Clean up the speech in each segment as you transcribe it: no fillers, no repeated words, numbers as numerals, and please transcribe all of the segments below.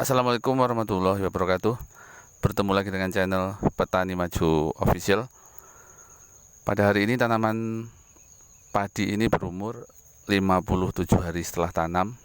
Assalamualaikum warahmatullahi wabarakatuh. Bertemu lagi dengan channel Petani Maju Official. Pada hari ini tanaman padi ini berumur 57 hari setelah tanam,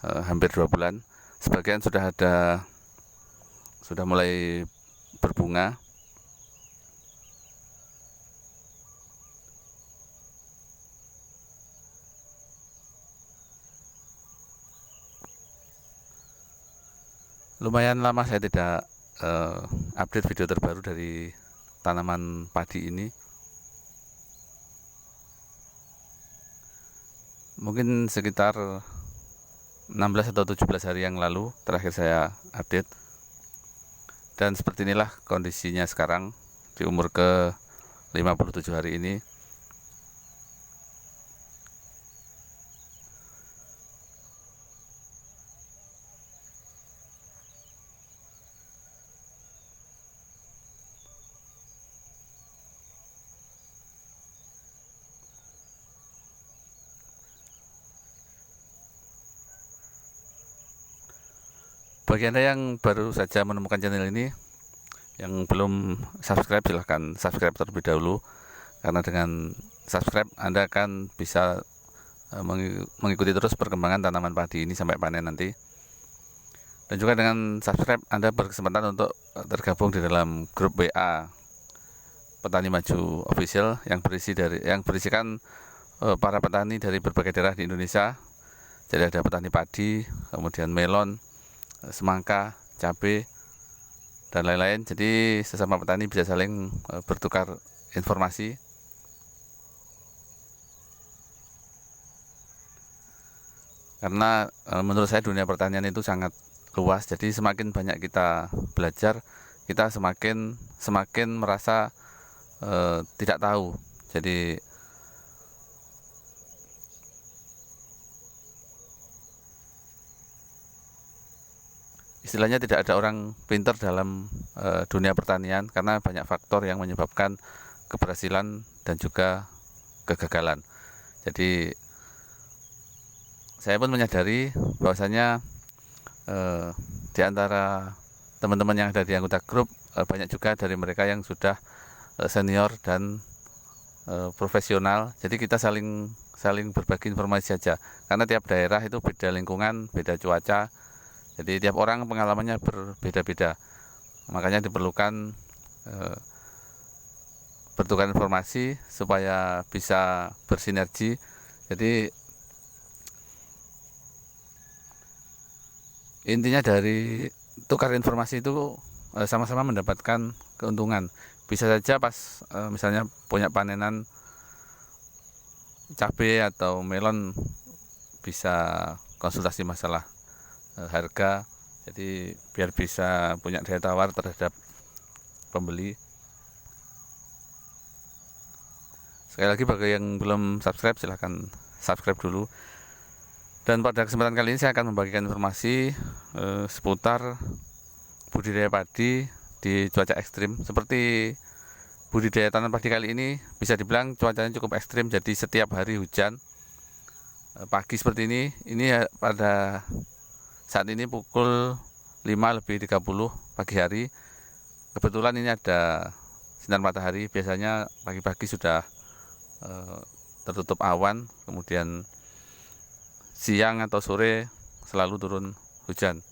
hampir 2 bulan. Sebagian sudah mulai berbunga. Lumayan lama saya tidak update video terbaru dari tanaman padi ini. Mungkin sekitar 16 atau 17 hari yang lalu terakhir saya update. Dan seperti inilah kondisinya sekarang di umur ke 57 hari ini. Bagi Anda yang baru saja menemukan channel ini, yang belum subscribe, silahkan subscribe terlebih dahulu. Karena dengan subscribe Anda akan bisa mengikuti terus perkembangan tanaman padi ini sampai panen nanti. Dan juga dengan subscribe Anda berkesempatan untuk tergabung di dalam grup WA Petani Maju Official yang berisikan para petani dari berbagai daerah di Indonesia. Jadi ada petani padi, kemudian melon, semangka, cabai, dan lain-lain. Jadi sesama petani bisa saling bertukar informasi. Karena menurut saya dunia pertanian itu sangat luas. Jadi semakin banyak kita belajar, kita semakin merasa tidak tahu. Jadi istilahnya tidak ada orang pintar dalam dunia pertanian, karena banyak faktor yang menyebabkan keberhasilan dan juga kegagalan. Jadi saya pun menyadari bahwasanya di antara teman-teman yang ada di anggota grup, banyak juga dari mereka yang sudah senior dan profesional. Jadi kita saling berbagi informasi saja, karena tiap daerah itu beda lingkungan, beda cuaca. Jadi tiap orang pengalamannya berbeda-beda. Makanya diperlukan bertukar informasi supaya bisa bersinergi. Jadi intinya dari tukar informasi itu sama-sama mendapatkan keuntungan. Bisa saja pas misalnya punya panenan cabai atau melon, bisa konsultasi masalah harga, jadi biar bisa punya daya tawar terhadap pembeli. Sekali lagi, bagi yang belum subscribe, silahkan subscribe dulu. Dan pada kesempatan kali ini saya akan membagikan informasi seputar budidaya padi di cuaca ekstrim. Seperti budidaya tanaman padi kali ini, bisa dibilang cuacanya cukup ekstrim. Jadi setiap hari hujan. Pagi seperti ini pada saat ini pukul 5:30 pagi hari. Kebetulan ini ada sinar matahari. Biasanya pagi-pagi sudah tertutup awan, kemudian siang atau sore selalu turun hujan.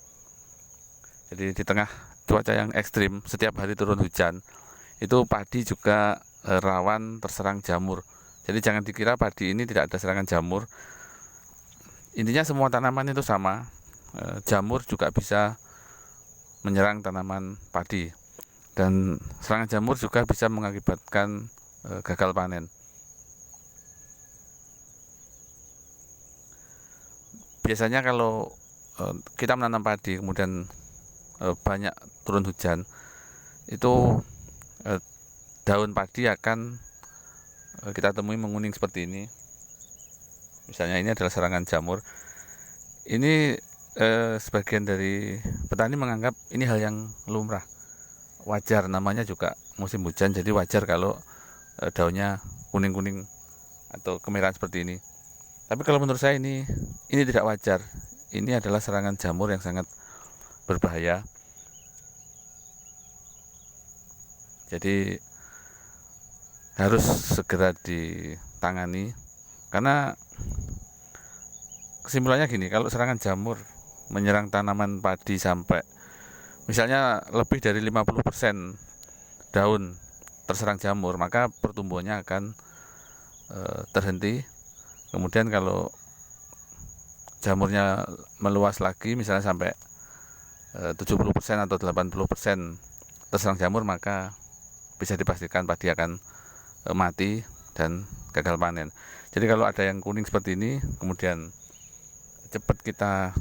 Jadi di tengah cuaca yang ekstrim, setiap hari turun hujan, itu padi juga rawan terserang jamur. Jadi jangan dikira padi ini tidak ada serangan jamur. Intinya semua tanaman itu sama. Jamur juga bisa menyerang tanaman padi, dan serangan jamur juga bisa mengakibatkan gagal panen. Biasanya kalau kita menanam padi kemudian banyak turun hujan, itu daun padi akan kita temui menguning seperti ini. Misalnya ini adalah serangan jamur. Ini sebagian dari petani menganggap ini hal yang lumrah, wajar, namanya juga musim hujan, jadi wajar kalau daunnya kuning-kuning atau kemerahan seperti ini. Tapi kalau menurut saya ini tidak wajar. Ini adalah serangan jamur yang sangat berbahaya. Jadi harus segera ditangani, karena kesimpulannya gini, kalau serangan jamur menyerang tanaman padi sampai misalnya lebih dari 50% daun terserang jamur, maka pertumbuhannya akan terhenti. Kemudian kalau jamurnya meluas lagi, misalnya sampai 70% atau 80% terserang jamur, maka bisa dipastikan padi akan mati dan gagal panen. Jadi kalau ada yang kuning seperti ini, kemudian cepat kita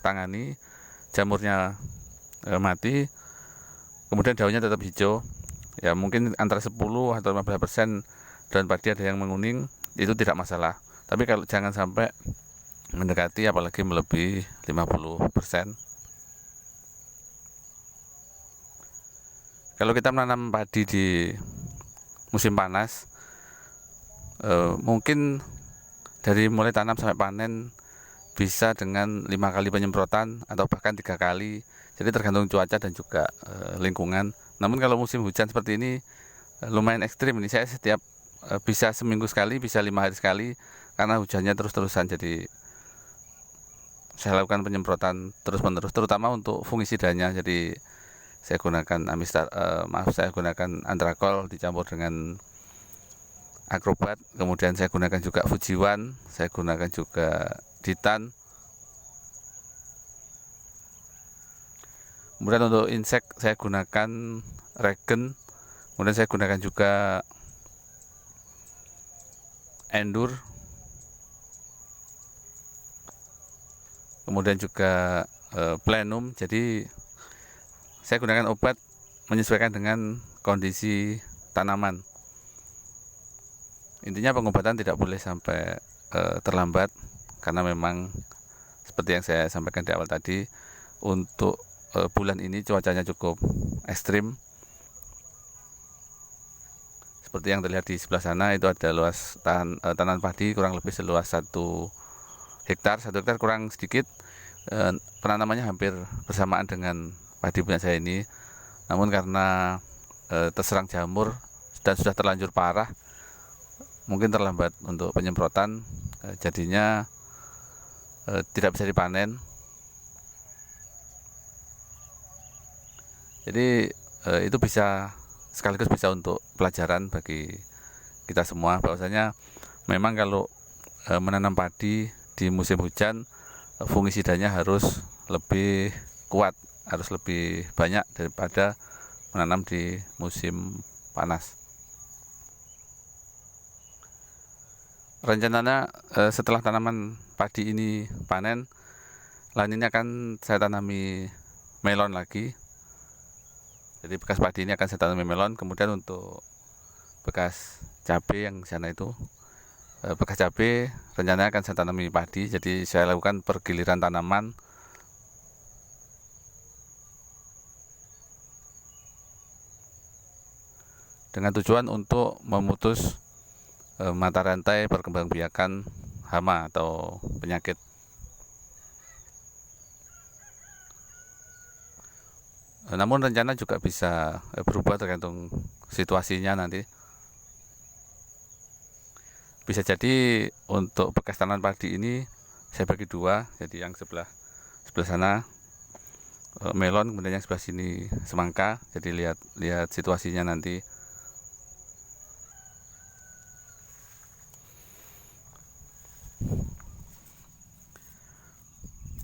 tangani, jamurnya mati, kemudian daunnya tetap hijau, ya mungkin antara 10 atau 15% daun padi ada yang menguning, itu tidak masalah. Tapi kalau jangan sampai mendekati, apalagi melebihi 50%. Kalau kita menanam padi di musim panas, mungkin dari mulai tanam sampai panen bisa dengan 5 kali penyemprotan atau bahkan 3 kali. Jadi tergantung cuaca dan juga lingkungan. Namun kalau musim hujan seperti ini lumayan ekstrim. Ini saya setiap bisa seminggu sekali, bisa 5 hari sekali, karena hujannya terus-terusan. Jadi saya lakukan penyemprotan terus-menerus, terutama untuk fungisidanya. Jadi saya gunakan saya gunakan Antrakol dicampur dengan Agrobat, kemudian saya gunakan juga Fujiwan, saya gunakan juga Ditan. Kemudian untuk insek saya gunakan Regen, kemudian saya gunakan juga Endur, kemudian juga Plenum. Jadi saya gunakan obat menyesuaikan dengan kondisi tanaman. Intinya pengobatan tidak boleh sampai terlambat, karena memang seperti yang saya sampaikan di awal tadi, untuk bulan ini cuacanya cukup ekstrim. Seperti yang terlihat di sebelah sana, itu ada luas tanaman padi kurang lebih seluas 1 hektar. 1 hektar kurang sedikit, penanamannya hampir bersamaan dengan padi punya saya ini. Namun karena terserang jamur dan sudah terlanjur parah, mungkin terlambat untuk penyemprotan, jadinya tidak bisa dipanen. Jadi itu sekaligus bisa untuk pelajaran bagi kita semua, bahwasanya memang kalau menanam padi di musim hujan, fungisidanya harus lebih kuat, harus lebih banyak daripada menanam di musim panas. Rencananya setelah tanaman padi ini panen, lahan ini akan saya tanami melon lagi. Jadi bekas padi ini akan saya tanami melon. Kemudian untuk bekas cabai yang di sana itu, bekas cabai rencananya akan saya tanami padi. Jadi saya lakukan pergiliran tanaman. Dengan tujuan untuk memutus mata rantai perkembangbiakan hama atau penyakit. Namun rencana juga bisa berubah tergantung situasinya nanti. Bisa jadi untuk bekas tanaman padi ini saya bagi 2, jadi yang sebelah sana melon, kemudian yang sebelah sini semangka. Jadi lihat situasinya nanti.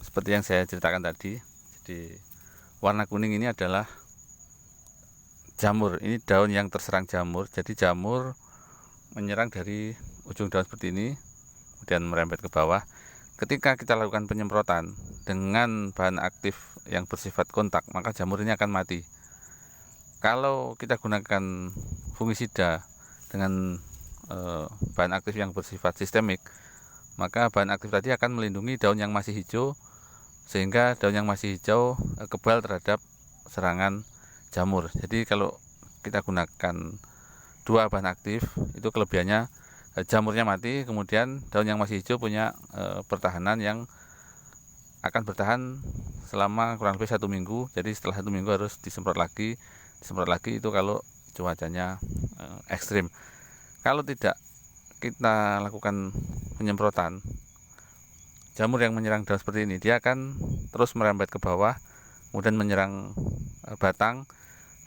Seperti yang saya ceritakan tadi, jadi warna kuning ini adalah jamur. Ini daun yang terserang jamur. Jadi jamur menyerang dari ujung daun seperti ini, kemudian merembet ke bawah. Ketika kita lakukan penyemprotan dengan bahan aktif yang bersifat kontak, maka jamur ini akan mati. Kalau kita gunakan fungisida dengan bahan aktif yang bersifat sistemik, maka bahan aktif tadi akan melindungi daun yang masih hijau, sehingga daun yang masih hijau kebal terhadap serangan jamur. Jadi kalau kita gunakan 2 bahan aktif, itu kelebihannya jamurnya mati, kemudian daun yang masih hijau punya pertahanan yang akan bertahan selama kurang lebih 1 minggu. Jadi setelah 1 minggu harus disemprot lagi itu kalau cuacanya ekstrim. Kalau tidak kita lakukan penyemprotan, jamur yang menyerang daun seperti ini dia akan terus merembet ke bawah, kemudian menyerang batang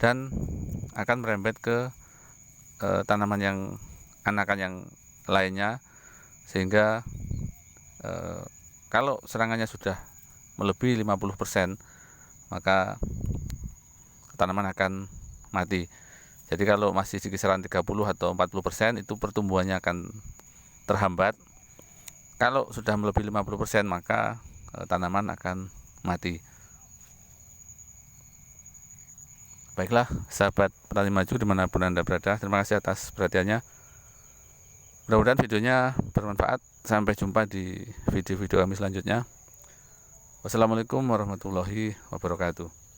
dan akan merembet ke tanaman yang anakan yang lainnya, sehingga kalau serangannya sudah melebihi 50%, maka tanaman akan mati. Jadi kalau masih di kisaran 30 atau 40%, itu pertumbuhannya akan terhambat. Kalau sudah melebihi 50%, maka tanaman akan mati. Baiklah, sahabat petani maju dimanapun Anda berada, terima kasih atas perhatiannya. Mudah-mudahan videonya bermanfaat. Sampai jumpa di video-video kami selanjutnya. Wassalamualaikum warahmatullahi wabarakatuh.